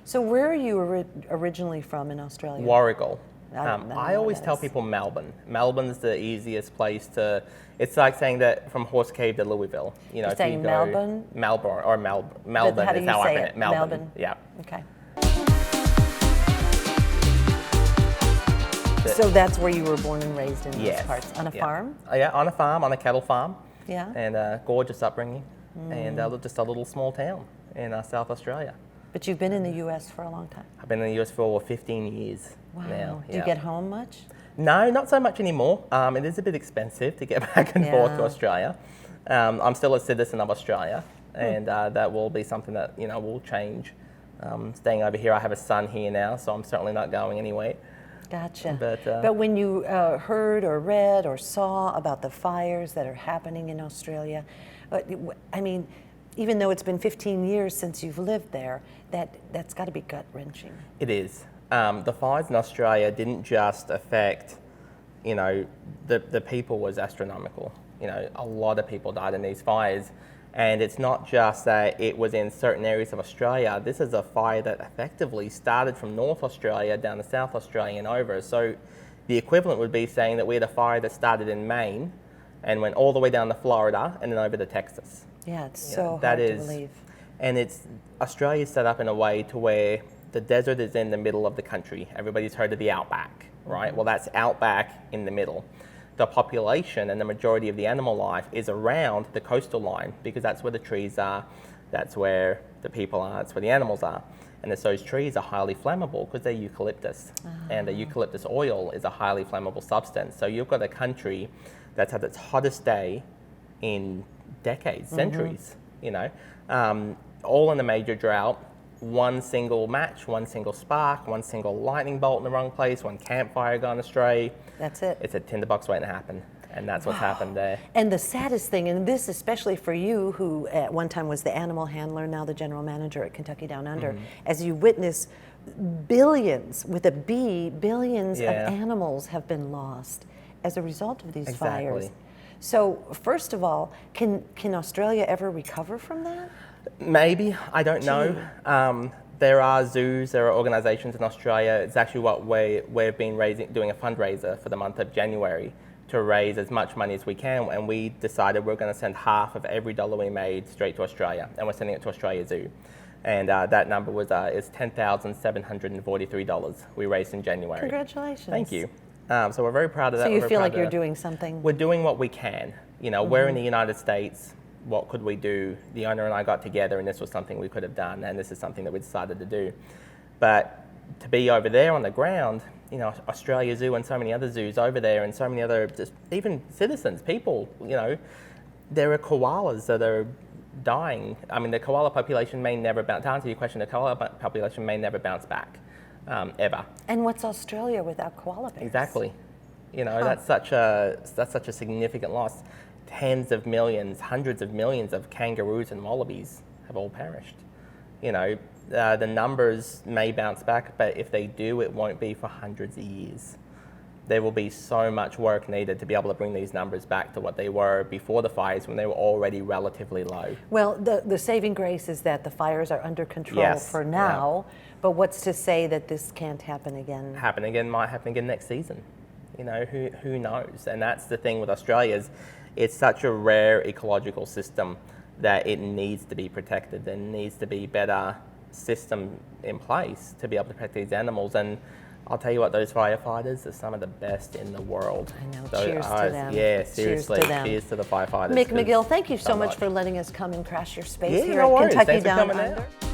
So where are you originally from in Australia? Warragul. I I always tell people Melbourne. Melbourne's the easiest place to. It's like saying that from Horse Cave to Louisville. You know, You're saying you go Melbourne? Melbourne or Melbourne How do is you how I say pronounce it? it. Melbourne. Yeah. Okay. So that's where you were born and raised in those parts, on a farm? Yeah, on a farm, on a cattle farm. Yeah. And a gorgeous upbringing, and just a little small town in South Australia. But you've been in the U.S. for a long time. I've been in the US for 15 years now. Do you get home much? No, not so much anymore. It is a bit expensive to get back and forth to Australia. I'm still a citizen of Australia, and that will be something that will change. Staying over here, I have a son here now, so I'm certainly not going anywhere. Gotcha. But when you heard or read or saw about the fires that are happening in Australia, I mean, even though it's been 15 years since you've lived there, that's got to be gut-wrenching. It is. The fires in Australia didn't just affect, the people was astronomical. A lot of people died in these fires. And it's not just that it was in certain areas of Australia. This is a fire that effectively started from North Australia down to South Australia and over. So the equivalent would be saying that we had a fire that started in Maine and went all the way down to Florida and then over to Texas. Yeah, it's so hard to believe. And Australia's set up in a way to where the desert is in the middle of the country. Everybody's heard of the outback, right? Well, that's outback in the middle. The population and the majority of the animal life is around the coastal line because that's where the trees are, that's where the people are, that's where the animals are. And those trees are highly flammable because they're eucalyptus. And the eucalyptus oil is a highly flammable substance. So you've got a country that's had its hottest day in decades, centuries, all in a major drought. One single match, one single spark, one single lightning bolt in the wrong place, one campfire gone astray. That's it. It's a tinderbox waiting to happen, and that's what's happened there. And the saddest thing, and this especially for you, who at one time was the animal handler, now the general manager at Kentucky Down Under, as you witness billions, with a B, billions of animals have been lost as a result of these fires. So first of all, can Australia ever recover from that? Maybe, I don't know. There are zoos, there are organisations in Australia. It's actually what we've been doing a fundraiser for the month of January to raise as much money as we can, and we decided we're going to send half of every dollar we made straight to Australia, and we're sending it to Australia Zoo. And that number is $10,743 we raised in January. Congratulations. Thank you. So we're very proud of that. So you feel like you're doing something? We're doing what we can. We're in the United States. What could we do? The owner and I got together and this was something we could have done, and this is something that we decided to do. But to be over there on the ground, Australia Zoo and so many other zoos over there and so many other, just even citizens, people, there are koalas that are dying. I mean, the koala population may never bounce, to answer your question, the koala population may never bounce back, ever. And what's Australia without koala bears? Exactly. That's such a significant loss. Tens of millions, hundreds of millions of kangaroos and wallabies have all perished. The numbers may bounce back, but if they do, it won't be for hundreds of years. There will be so much work needed to be able to bring these numbers back to what they were before the fires, when they were already relatively low. Well, the saving grace is that the fires are under control for now, but what's to say that this can't happen again? Might happen again next season. Who knows? And that's the thing with Australia is it's such a rare ecological system that it needs to be protected. There needs to be better system in place to be able to protect these animals. And I'll tell you what, those firefighters are some of the best in the world. I know. Cheers to them. Yeah, seriously. Cheers to them. Cheers to the firefighters. Mick McGill, thank you so much for letting us come and crash your space here no at worries. Kentucky Thanks for Down coming Under. out.